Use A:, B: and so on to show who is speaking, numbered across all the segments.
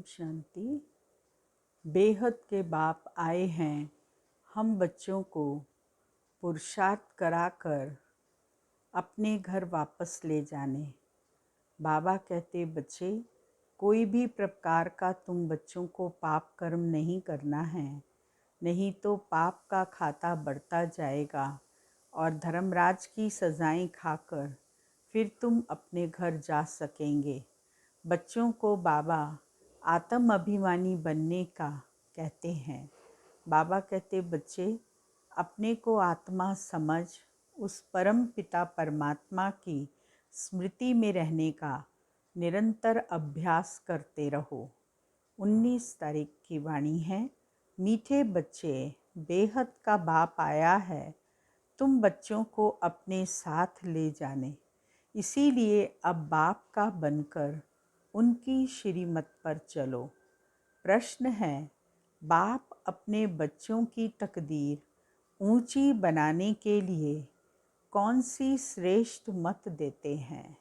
A: शांति। बेहद के बाप आए हैं हम बच्चों को पुरुषार्थ कराकर अपने घर वापस ले जाने। बाबा कहते, बच्चे, कोई भी प्रकार का तुम बच्चों को पाप कर्म नहीं करना है, नहीं तो पाप का खाता बढ़ता जाएगा और धर्मराज की सजाएं खाकर फिर तुम अपने घर जा सकेंगे। बच्चों को बाबा आत्म अभिमानी बनने का कहते हैं। बाबा कहते, बच्चे, अपने को आत्मा समझ उस परम पिता परमात्मा की स्मृति में रहने का निरंतर अभ्यास करते रहो। 19 तारीख की वाणी है। मीठे बच्चे, बेहद का बाप आया है तुम बच्चों को अपने साथ ले जाने। इसीलिए अब बाप का बनकर उनकी श्रीमत पर चलो। प्रश्न है, बाप अपने बच्चों की तकदीर ऊंची बनाने के लिए कौन सी श्रेष्ठ मत देते हैं?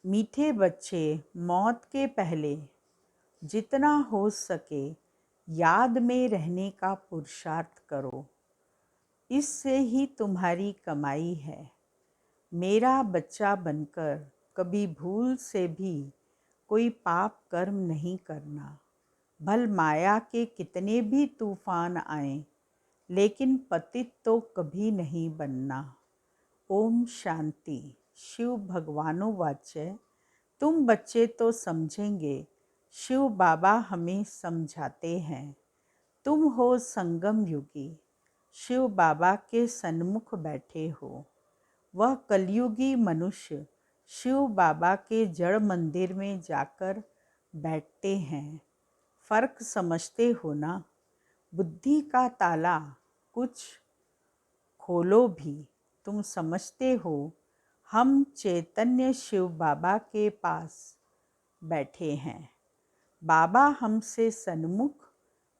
A: मीठे बच्चे, मौत के पहले जितना हो सके याद में रहने का पुरुषार्थ करो। इससे ही तुम्हारी कमाई है। मेरा बच्चा बनकर कभी भूल से भी कोई पाप कर्म नहीं करना। भल माया के कितने भी तूफान आए, लेकिन पतित तो कभी नहीं बनना। ओम शांति। शिव भगवानोवाच्य। तुम बच्चे तो समझेंगे, शिव बाबा हमें समझाते हैं। तुम हो संगम युगी, शिव बाबा के सन्मुख बैठे हो। वह कलयुगी मनुष्य शिव बाबा के जड़ मंदिर में जाकर बैठते हैं। फर्क समझते हो ना? बुद्धि का ताला कुछ खोलो भी। तुम समझते हो हम चैतन्य शिव बाबा के पास बैठे हैं। बाबा हमसे सन्मुख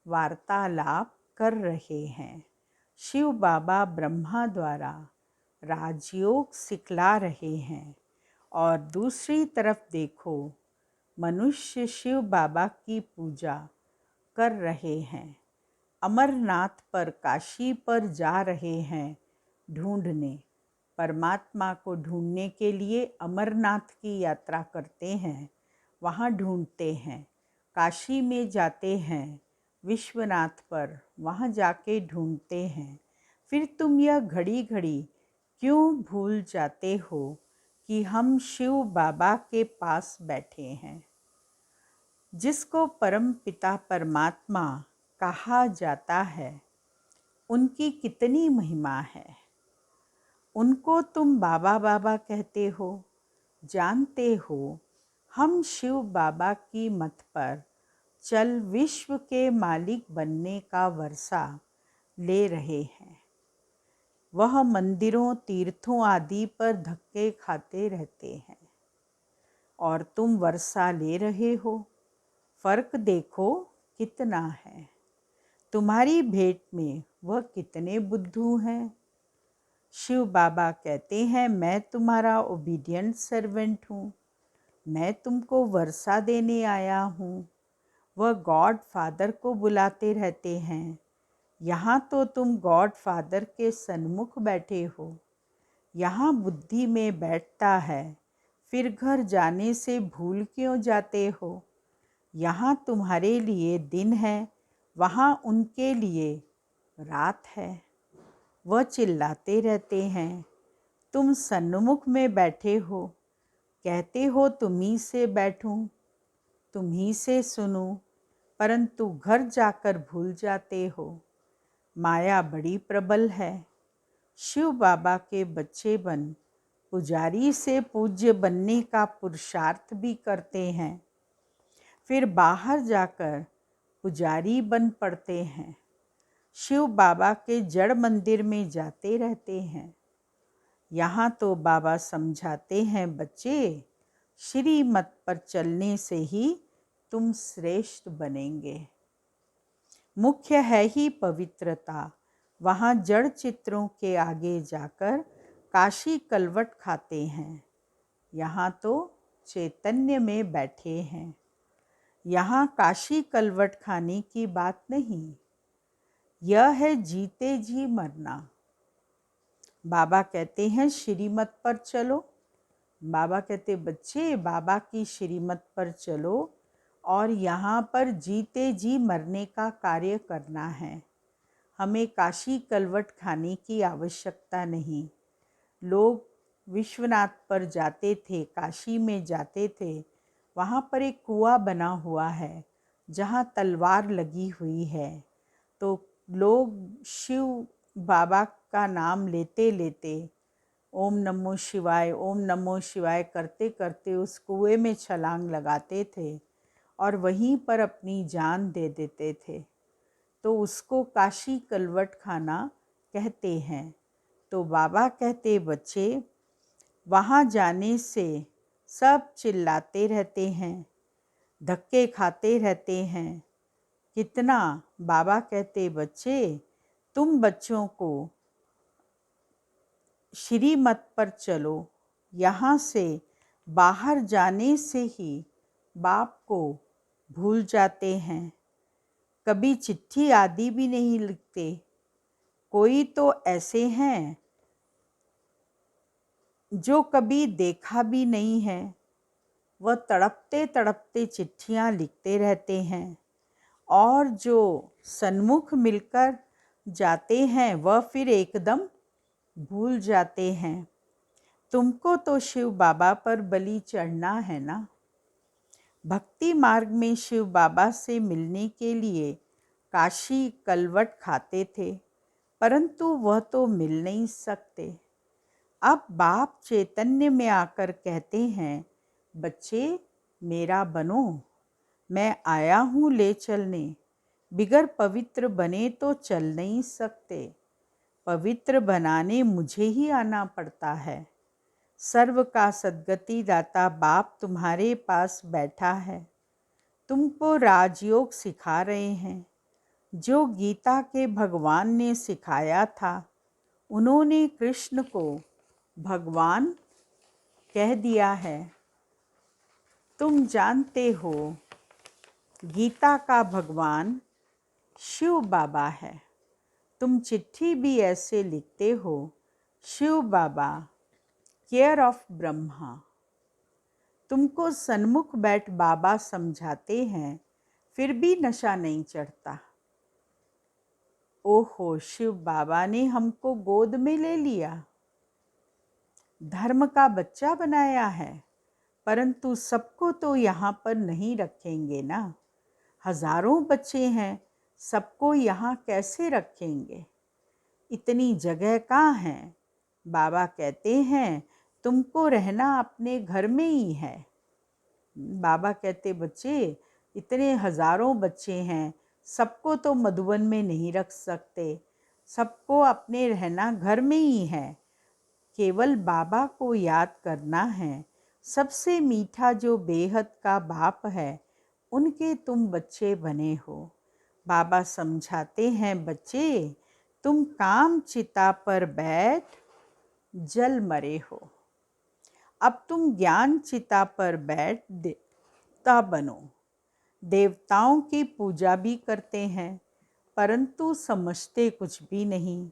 A: वार्तालाप कर रहे हैं। शिव बाबा ब्रह्मा द्वारा राजयोग सिखला रहे हैं और दूसरी तरफ देखो, मनुष्य शिव बाबा की पूजा कर रहे हैं। अमरनाथ पर, काशी पर जा रहे हैं ढूंढने। परमात्मा को ढूंढने के लिए अमरनाथ की यात्रा करते हैं, वहाँ ढूंढते हैं। काशी में जाते हैं विश्वनाथ पर, वहाँ जाके ढूंढते हैं। फिर तुम यह घड़ी घड़ी क्यों भूल जाते हो कि हम शिव बाबा के पास बैठे हैं? जिसको परम पिता परमात्मा कहा जाता है, उनकी कितनी महिमा है। उनको तुम बाबा बाबा कहते हो। जानते हो हम शिव बाबा की मत पर चल विश्व के मालिक बनने का वर्षा ले रहे हैं। वह मंदिरों तीर्थों आदि पर धक्के खाते रहते हैं और तुम वर्षा ले रहे हो। फर्क देखो कितना है। तुम्हारी भेंट में वह कितने बुद्धू हैं। शिव बाबा कहते हैं, मैं तुम्हारा ओबीडिएंट सर्वेंट हूँ, मैं तुमको वर्षा देने आया हूँ। वह गॉड फादर को बुलाते रहते हैं। यहाँ तो तुम गॉड फादर के सन्मुख बैठे हो। यहाँ बुद्धि में बैठता है, फिर घर जाने से भूल क्यों जाते हो? यहाँ तुम्हारे लिए दिन है, वहाँ उनके लिए रात है। वह चिल्लाते रहते हैं, तुम सन्मुख में बैठे हो, कहते हो तुम्ही से बैठूं, तुम्ही से सुनूं, परंतु घर जाकर भूल जाते हो। माया बड़ी प्रबल है। शिव बाबा के बच्चे बन पुजारी से पूज्य बनने का पुरुषार्थ भी करते हैं, फिर बाहर जाकर पुजारी बन पड़ते हैं। शिव बाबा के जड़ मंदिर में जाते रहते हैं। यहाँ तो बाबा समझाते हैं, बच्चे, श्रीमत पर चलने से ही तुम श्रेष्ठ बनेंगे। मुख्य है ही पवित्रता। वहाँ जड़ चित्रों के आगे जाकर काशी कलवट खाते हैं। यहाँ तो चैतन्य में बैठे हैं। यहाँ काशी कलवट खाने की बात नहीं, यह है जीते जी मरना। बाबा कहते हैं श्रीमत पर चलो। बाबा कहते बच्चे बाबा की श्रीमत पर चलो और यहाँ पर जीते जी मरने का कार्य करना है। हमें काशी कलवट खाने की आवश्यकता नहीं। लोग विश्वनाथ पर जाते थे, काशी में जाते थे, वहाँ पर एक कुआं बना हुआ है जहाँ तलवार लगी हुई है। तो लोग शिव बाबा का नाम लेते लेते ओम नमो शिवाय, ओम नमो शिवाय करते करते उस कुएं में छलांग लगाते थे और वहीं पर अपनी जान दे देते थे। तो उसको काशी कलवट खाना कहते हैं। तो बाबा कहते बच्चे वहाँ जाने से सब चिल्लाते रहते हैं, धक्के खाते रहते हैं। कितना? बाबा कहते बच्चे तुम बच्चों को श्रीमत पर चलो। यहाँ से बाहर जाने से ही बाप को भूल जाते हैं, कभी चिट्ठी आदि भी नहीं लिखते। कोई तो ऐसे हैं जो कभी देखा भी नहीं है, वह तड़पते तड़पते चिट्ठियाँ लिखते रहते हैं, और जो सन्मुख मिलकर जाते हैं वह फिर एकदम भूल जाते हैं। तुमको तो शिव बाबा पर बलि चढ़ना है ना। भक्ति मार्ग में शिव बाबा से मिलने के लिए काशी कलवट खाते थे, परंतु वह तो मिल नहीं सकते। अब बाप चैतन्य में आकर कहते हैं बच्चे मेरा बनो, मैं आया हूँ ले चलने। बिगर पवित्र बने तो चल नहीं सकते, पवित्र बनाने मुझे ही आना पड़ता है। सर्व का सद्गति दाता बाप तुम्हारे पास बैठा है, तुमको राजयोग सिखा रहे हैं। जो गीता के भगवान ने सिखाया था, उन्होंने कृष्ण को भगवान कह दिया है। तुम जानते हो गीता का भगवान शिव बाबा है। तुम चिट्ठी भी ऐसे लिखते हो, शिव बाबा केयर ऑफ ब्रह्मा। तुमको सन्मुख बैठ बाबा समझाते हैं, फिर भी नशा नहीं चढ़ता। ओहो, शिव बाबा ने हमको गोद में ले लिया, धर्म का बच्चा बनाया है, परंतु सबको तो यहाँ पर नहीं रखेंगे ना। हजारों बच्चे हैं, सबको यहाँ कैसे रखेंगे? इतनी जगह कहाँ है? बाबा कहते हैं तुमको रहना अपने घर में ही है। बाबा कहते बच्चे इतने हजारों बच्चे हैं, सबको तो मधुबन में नहीं रख सकते, सबको अपने रहना घर में ही है। केवल बाबा को याद करना है। सबसे मीठा जो बेहद का बाप है, उनके तुम बच्चे बने हो। बाबा समझाते हैं बच्चे तुम काम चिता पर बैठ जल मरे हो, अब तुम ज्ञान चिता पर बैठ देवता बनो। देवताओं की पूजा भी करते हैं, परंतु समझते कुछ भी नहीं।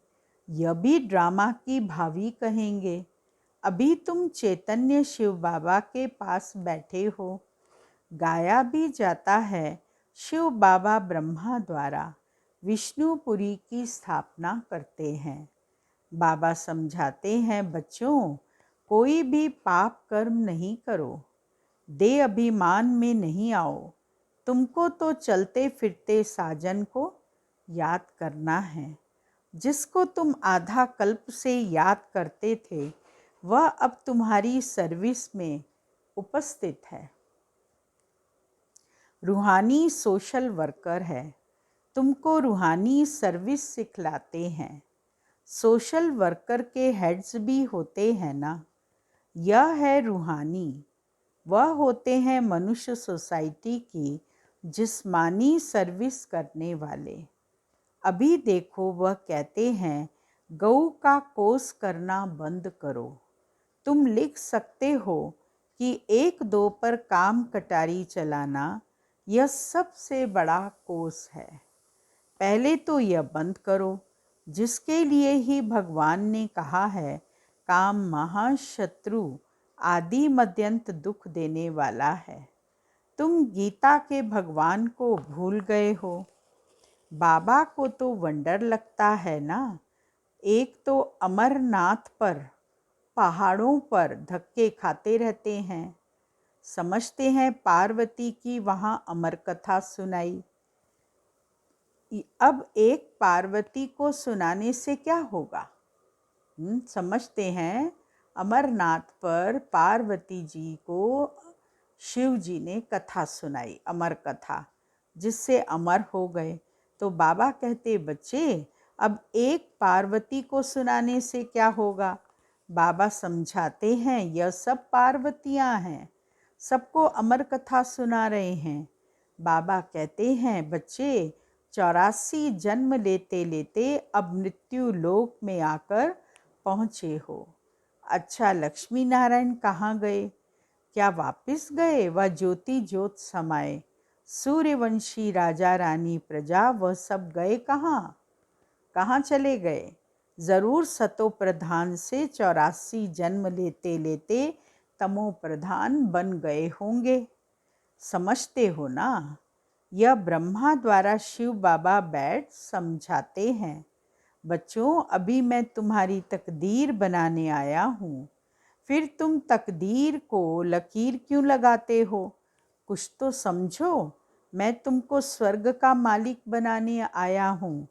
A: यह भी ड्रामा की भावी कहेंगे। अभी तुम चैतन्य शिव बाबा के पास बैठे हो। गाया भी जाता है शिव बाबा ब्रह्मा द्वारा विष्णुपुरी की स्थापना करते हैं। बाबा समझाते हैं बच्चों कोई भी पाप कर्म नहीं करो, दे अभिमान में नहीं आओ। तुमको तो चलते फिरते साजन को याद करना है। जिसको तुम आधा कल्प से याद करते थे, वह अब तुम्हारी सर्विस में उपस्थित है। रूहानी सोशल वर्कर है, तुमको रूहानी सर्विस सिखलाते हैं। सोशल वर्कर के हेड्स भी होते हैं ना। यह है रूहानी, वह होते हैं मनुष्य सोसाइटी की जिस्मानी सर्विस करने वाले। अभी देखो वह कहते हैं गऊ का कोस करना बंद करो। तुम लिख सकते हो कि 1-2 पर काम कटारी चलाना यह सबसे बड़ा कोर्स है। पहले तो यह बंद करो, जिसके लिए ही भगवान ने कहा है, काम महाशत्रु आदि मध्यंत दुख देने वाला है। तुम गीता के भगवान को भूल गए हो। बाबा को तो वंडर लगता है ना। एक तो अमरनाथ पर पहाड़ों पर धक्के खाते रहते हैं, समझते हैं पार्वती की वहाँ अमर कथा सुनाई। अब एक पार्वती को सुनाने से क्या होगा? समझते हैं अमरनाथ पर पार्वती जी को शिव जी ने कथा सुनाई, अमर कथा, जिससे अमर हो गए। तो बाबा कहते, बच्चे अब एक पार्वती को सुनाने से क्या होगा? बाबा समझाते हैं, यह सब पार्वतियाँ हैं, सबको अमर कथा सुना रहे हैं। बाबा कहते हैं, बच्चे 84 जन्म लेते लेते अब मृत्यु लोक में आकर पहुँचे हो। अच्छा, लक्ष्मी नारायण कहाँ गए? क्या वापिस गए? वह ज्योति ज्योत समाये। सूर्यवंशी राजा रानी प्रजा वह सब गए कहाँ? कहाँ चले गए? ज़रूर सतो प्रधान से 84 जन्म लेते लेते तमो प्रधान बन गए होंगे। समझते हो ना? यह ब्रह्मा द्वारा शिव बाबा बैठ समझाते हैं। बच्चों, अभी मैं तुम्हारी तकदीर बनाने आया हूँ। फिर तुम तकदीर को लकीर क्यों लगाते हो? कुछ तो समझो। मैं तुमको स्वर्ग का मालिक बनाने आया हूँ।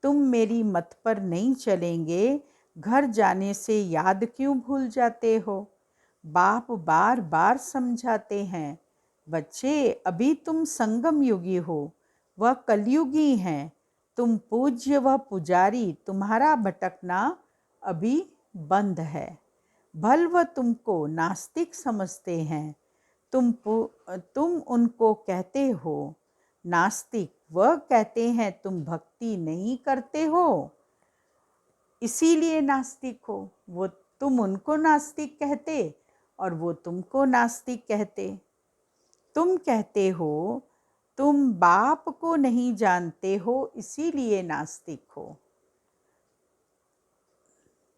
A: तुम मेरी मत पर नहीं चलेंगे। घर जाने से याद क्यों भूल जाते हो? बाप बार बार समझाते हैं, बच्चे अभी तुम संगम युगी हो, वह कलयुगी हैं। तुम पूज्य व पुजारी, तुम्हारा भटकना अभी बंद है। भल वह तुमको नास्तिक समझते हैं। तुम उनको कहते हो नास्तिक, वह कहते हैं तुम भक्ति नहीं करते हो, इसीलिए नास्तिक हो। वो तुम उनको नास्तिक कहते और वो तुमको नास्तिक कहते। तुम कहते हो तुम बाप को नहीं जानते हो, इसीलिए नास्तिक हो।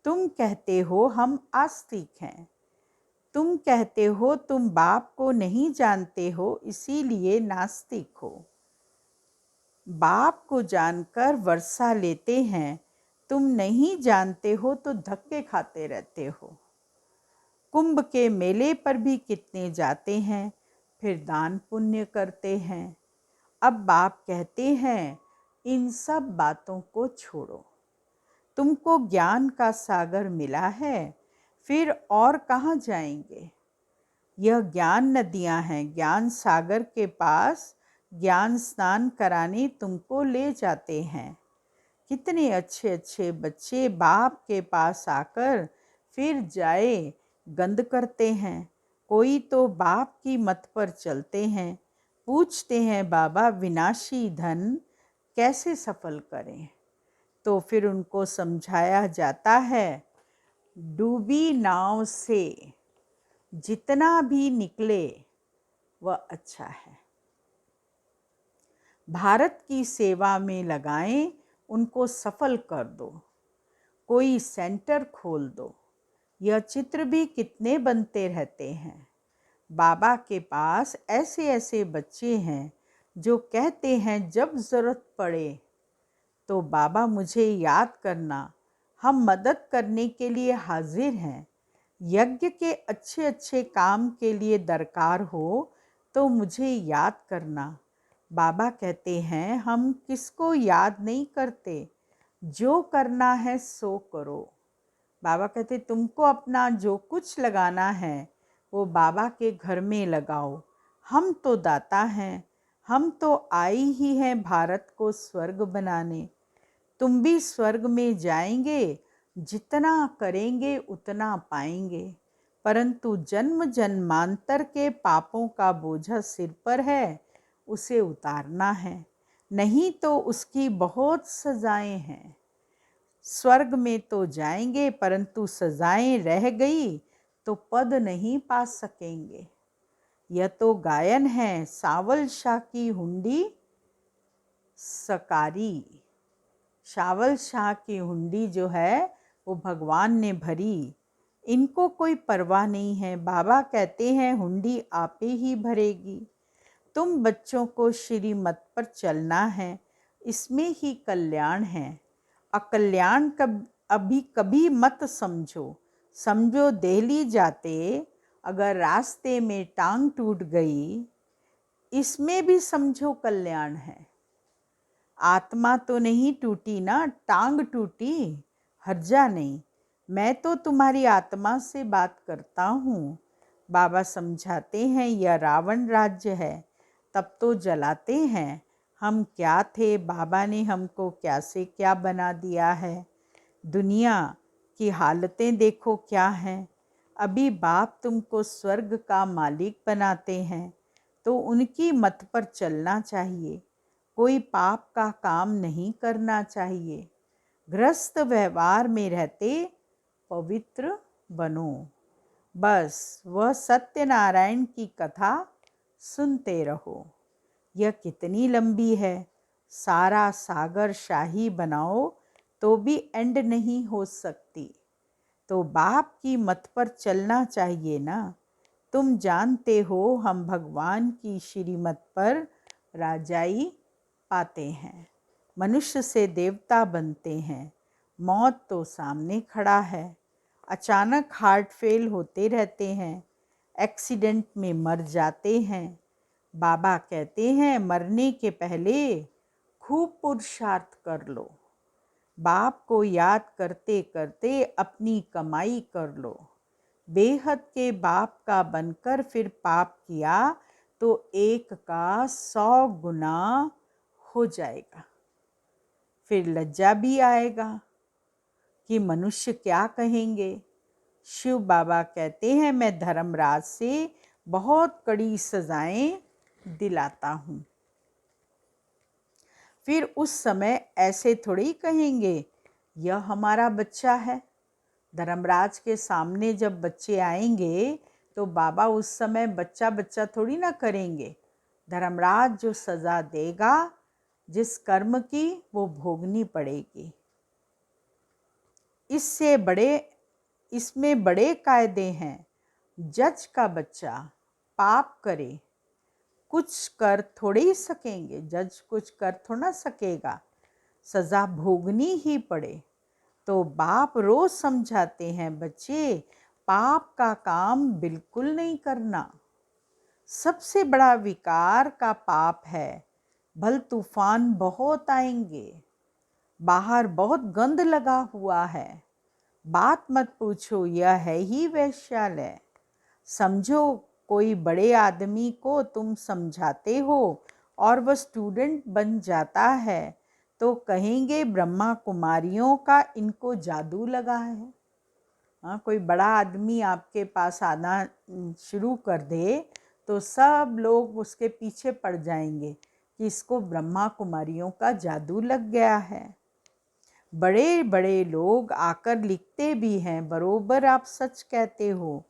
A: तुम कहते हो हम आस्तिक हैं। तुम कहते हो तुम बाप को नहीं जानते हो, इसीलिए नास्तिक हो। बाप को जानकर वर्षा लेते हैं, तुम नहीं जानते हो तो धक्के खाते रहते हो। कुंभ के मेले पर भी कितने जाते हैं, फिर दान पुण्य करते हैं। अब बाप कहते हैं, इन सब बातों को छोड़ो। तुमको ज्ञान का सागर मिला है, फिर और कहाँ जाएंगे? यह ज्ञान नदियाँ हैं। ज्ञान सागर के पास ज्ञान स्नान कराने तुमको ले जाते हैं। कितने अच्छे अच्छे बच्चे बाप के पास आकर फिर जाए गंद करते हैं। कोई तो बाप की मत पर चलते हैं, पूछते हैं बाबा विनाशी धन कैसे सफल करें? तो फिर उनको समझाया जाता है, डूबी नाव से जितना भी निकले वह अच्छा है। भारत की सेवा में लगाएं, उनको सफल कर दो। कोई सेंटर खोल दो। यह चित्र भी कितने बनते रहते हैं। बाबा के पास ऐसे ऐसे बच्चे हैं जो कहते हैं जब ज़रूरत पड़े तो बाबा मुझे याद करना, हम मदद करने के लिए हाजिर हैं। यज्ञ के अच्छे अच्छे काम के लिए दरकार हो तो मुझे याद करना। बाबा कहते हैं हम किसको याद नहीं करते, जो करना है सो करो। बाबा कहते तुमको अपना जो कुछ लगाना है वो बाबा के घर में लगाओ। हम तो दाता हैं, हम तो आई ही हैं भारत को स्वर्ग बनाने। तुम भी स्वर्ग में जाएंगे, जितना करेंगे उतना पाएंगे। परंतु जन्म जन्मांतर के पापों का बोझा सिर पर है, उसे उतारना है, नहीं तो उसकी बहुत सजाएं हैं। स्वर्ग में तो जाएंगे, परंतु सजाएं रह गई तो पद नहीं पा सकेंगे। यह तो गायन है, सावल शाह की हुंडी सकारी। सावल शाह की हुंडी जो है वो भगवान ने भरी, इनको कोई परवाह नहीं है। बाबा कहते हैं हुंडी आपे ही भरेगी। तुम बच्चों को श्रीमत पर चलना है, इसमें ही कल्याण है। अकल्याण अभी कभी मत समझो। समझो दिल्ली जाते अगर रास्ते में टांग टूट गई, इसमें भी समझो कल्याण है। आत्मा तो नहीं टूटी ना, टांग टूटी, हर्जा नहीं। मैं तो तुम्हारी आत्मा से बात करता हूँ। बाबा समझाते हैं यह रावण राज्य है, तब तो जलाते हैं। हम क्या थे, बाबा ने हमको क्या से क्या बना दिया है। दुनिया की हालतें देखो क्या हैं। अभी बाप तुमको स्वर्ग का मालिक बनाते हैं, तो उनकी मत पर चलना चाहिए। कोई पाप का काम नहीं करना चाहिए। गृहस्थ व्यवहार में रहते पवित्र बनो। बस वह सत्यनारायण की कथा सुनते रहो। यह कितनी लंबी है, सारा सागर शाही बनाओ तो भी एंड नहीं हो सकती। तो बाप की मत पर चलना चाहिए ना। तुम जानते हो हम भगवान की श्रीमत पर राजाई पाते हैं, मनुष्य से देवता बनते हैं। मौत तो सामने खड़ा है। अचानक हार्ट फेल होते रहते हैं, एक्सीडेंट में मर जाते हैं। बाबा कहते हैं मरने के पहले खूब पुरुषार्थ कर लो। बाप को याद करते करते अपनी कमाई कर लो। बेहद के बाप का बनकर फिर पाप किया तो 1 का 100 गुना हो जाएगा। फिर लज्जा भी आएगा कि मनुष्य क्या कहेंगे। शिव बाबा कहते हैं मैं धर्मराज से बहुत कड़ी सजाएं दिलाता हूँ। फिर उस समय ऐसे थोड़ी कहेंगे यह हमारा बच्चा है। धर्मराज के सामने जब बच्चे आएंगे तो बाबा उस समय बच्चा बच्चा थोड़ी ना करेंगे। धर्मराज जो सज़ा देगा जिस कर्म की वो भोगनी पड़ेगी। इसमें बड़े कायदे हैं। जज का बच्चा पाप करे, कुछ कर थोड़े सकेंगे, जज कुछ कर थोड़ा सकेगा, सज़ा भोगनी ही पड़े। तो बाप रोज समझाते हैं बच्चे पाप का काम बिल्कुल नहीं करना। सबसे बड़ा विकार का पाप है। भल तूफान बहुत आएंगे, बाहर बहुत गंद लगा हुआ है, बात मत पूछो यह है ही वैश्यालय। समझो कोई बड़े आदमी को तुम समझाते हो और वह स्टूडेंट बन जाता है तो कहेंगे ब्रह्मा कुमारियों का इनको जादू लगा है। हाँ, कोई बड़ा आदमी आपके पास आना शुरू कर दे तो सब लोग उसके पीछे पड़ जाएंगे कि इसको ब्रह्मा कुमारियों का जादू लग गया है। बड़े बड़े लोग आकर लिखते भी हैं बरोबर आप सच कहते हो।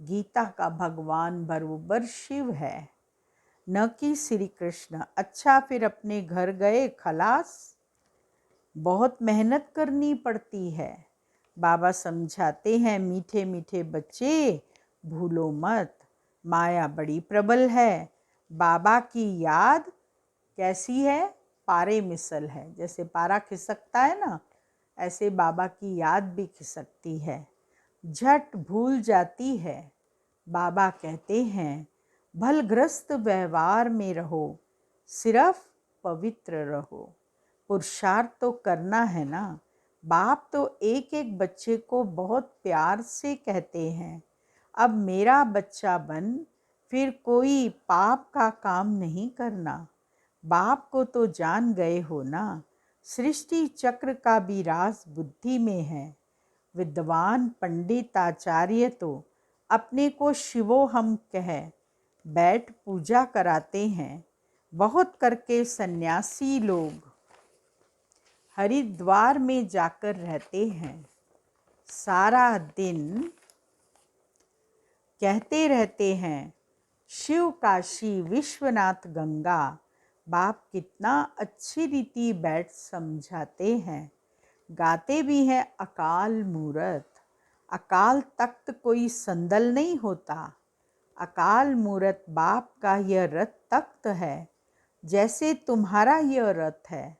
A: गीता का भगवान बरोबर शिव है, न कि श्री कृष्ण। अच्छा फिर अपने घर गए खलास। बहुत मेहनत करनी पड़ती है। बाबा समझाते हैं मीठे मीठे बच्चे भूलो मत, माया बड़ी प्रबल है। बाबा की याद कैसी है, पारे मिसल है। जैसे पारा खिसकता है ना, ऐसे बाबा की याद भी खिसकती है, झट भूल जाती है। बाबा कहते हैं भलग्रस्त व्यवहार में रहो, सिर्फ पवित्र रहो। पुरुषार्थ तो करना है ना। बाप तो एक एक बच्चे को बहुत प्यार से कहते हैं अब मेरा बच्चा बन, फिर कोई पाप का काम नहीं करना। बाप को तो जान गए हो ना, सृष्टि चक्र का भी राज बुद्धि में है। विद्वान पंडित आचार्य तो अपने को शिवो हम कह बैठ पूजा कराते हैं। बहुत करके सन्यासी लोग हरिद्वार में जाकर रहते हैं, सारा दिन कहते रहते हैं शिव काशी विश्वनाथ गंगा बाप कितना अच्छी रीति बैठ समझाते हैं। गाते भी हैं अकाल मूरत। अकाल तख्त कोई संदल नहीं होता। अकाल मूरत बाप का यह रथ तख्त है, जैसे तुम्हारा यह रथ है।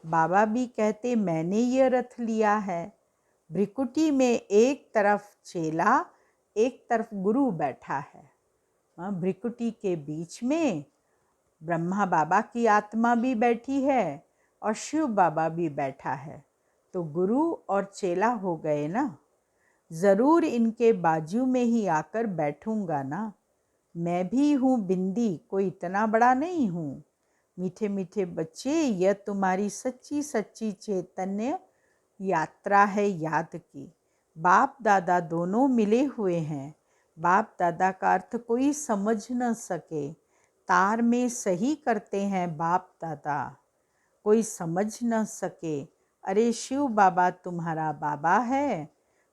A: बाबा भी कहते मैंने यह रथ लिया है। भ्रिकुटी में एक तरफ चेला, एक तरफ गुरु बैठा है। भ्रिकुटी के बीच में ब्रह्मा बाबा की आत्मा भी बैठी है और शिव बाबा भी बैठा है, तो गुरु और चेला हो गए ना। ज़रूर इनके बाजू में ही आकर बैठूंगा ना। मैं भी हूँ बिंदी, कोई इतना बड़ा नहीं हूँ। मीठे मीठे बच्चे, यह तुम्हारी सच्ची सच्ची चैतन्य यात्रा है याद की। बाप दादा दोनों मिले हुए हैं। बाप दादा का अर्थ कोई समझ न सके, तार में सही करते हैं बाप दादा। कोई समझ न सके, अरे शिव बाबा तुम्हारा बाबा है,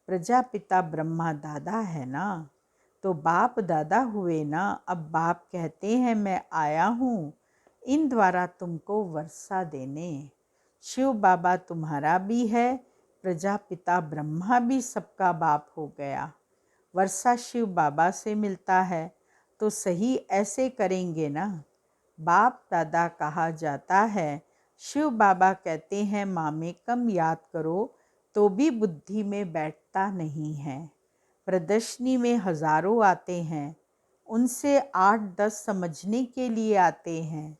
A: प्रजापिता ब्रह्मा दादा है ना, तो बाप दादा हुए ना। अब बाप कहते हैं मैं आया हूँ इन द्वारा तुमको वर्षा देने। शिव बाबा तुम्हारा भी है, प्रजापिता ब्रह्मा भी सबका बाप हो गया। वर्षा शिव बाबा से मिलता है, तो सही ऐसे करेंगे ना। बाप दादा कहा जाता है, शिव बाबा कहते हैं मामे कम याद करो तो भी बुद्धि में बैठता नहीं है। प्रदर्शनी में हजारों आते हैं, उनसे 8-10 समझने के लिए आते हैं।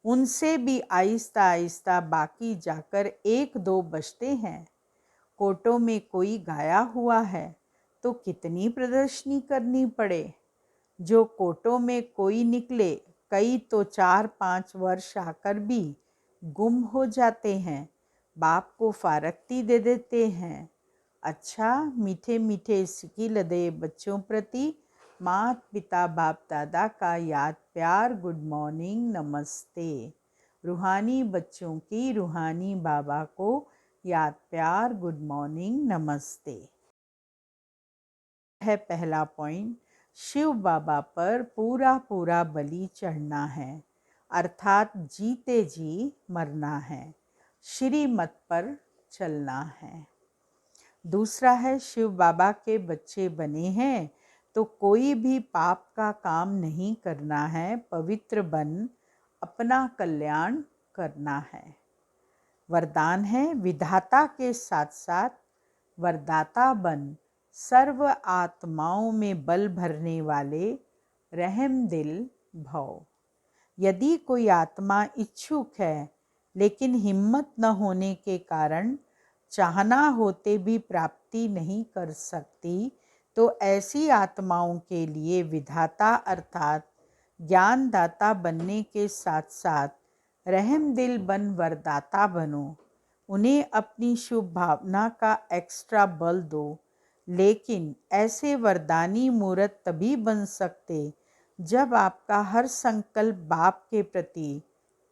A: उनसे भी आहिस्ता आहिस्ता बाकी जाकर 1-2 बचते हैं। कोटों में कोई गाया हुआ है तो कितनी प्रदर्शनी करनी पड़े। जो कोटों में कोई निकले, कई तो 4-5 वर्ष आकर भी गुम हो जाते हैं। बाप को फारक्ती दे देते हैं। अच्छा, मीठे मीठे सिकी लदे बच्चों प्रति मात पिता बाप दादा का याद प्यार गुड मॉर्निंग नमस्ते। रूहानी बच्चों की रूहानी बाबा को याद प्यार गुड मॉर्निंग नमस्ते। है पहला पॉइंट, शिव बाबा पर पूरा पूरा बलि चढ़ना है, अर्थात जीते जी मरना है, श्रीमत पर चलना है। दूसरा है, शिव बाबा के बच्चे बने हैं तो कोई भी पाप का काम नहीं करना है, पवित्र बन अपना कल्याण करना है। वरदान है, विधाता के साथ साथ वरदाता बन सर्व आत्माओं में बल भरने वाले रहम दिल भव। यदि कोई आत्मा इच्छुक है लेकिन हिम्मत न होने के कारण चाहना होते भी प्राप्ति नहीं कर सकती, तो ऐसी आत्माओं के लिए विधाता अर्थात ज्ञानदाता बनने के साथ साथ रहम दिल बन वरदाता बनो। उन्हें अपनी शुभ भावना का एक्स्ट्रा बल दो। लेकिन ऐसे वरदानी मूर्त तभी बन सकते जब आपका हर संकल्प बाप के प्रति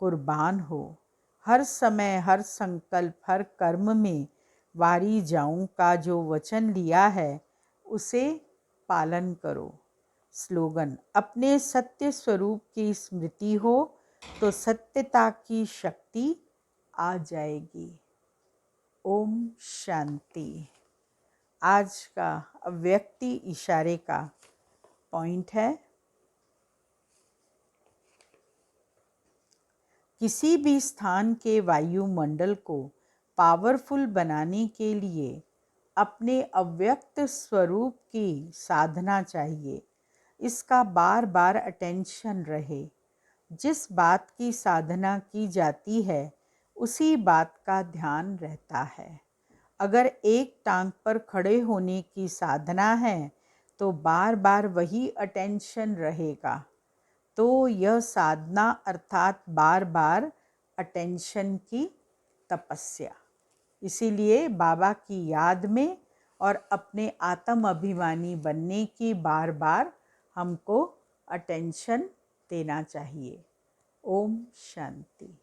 A: कुर्बान हो। हर समय, हर संकल्प, हर कर्म में वारी जाऊं का जो वचन लिया है उसे पालन करो। स्लोगन, अपने सत्य स्वरूप की स्मृति हो तो सत्यता की शक्ति आ जाएगी। ओम शांति। आज का अव्यक्ति इशारे का पॉइंट है, किसी भी स्थान के वायुमंडल को पावरफुल बनाने के लिए अपने अव्यक्त स्वरूप की साधना चाहिए। इसका बार बार अटेंशन रहे। जिस बात की साधना की जाती है उसी बात का ध्यान रहता है। अगर एक टांग पर खड़े होने की साधना है तो बार बार वही अटेंशन रहेगा। तो यह साधना अर्थात बार बार अटेंशन की तपस्या। इसीलिए बाबा की याद में और अपने आत्म अभिमानी बनने की बार बार हमको अटेंशन देना चाहिए। ओम शांति।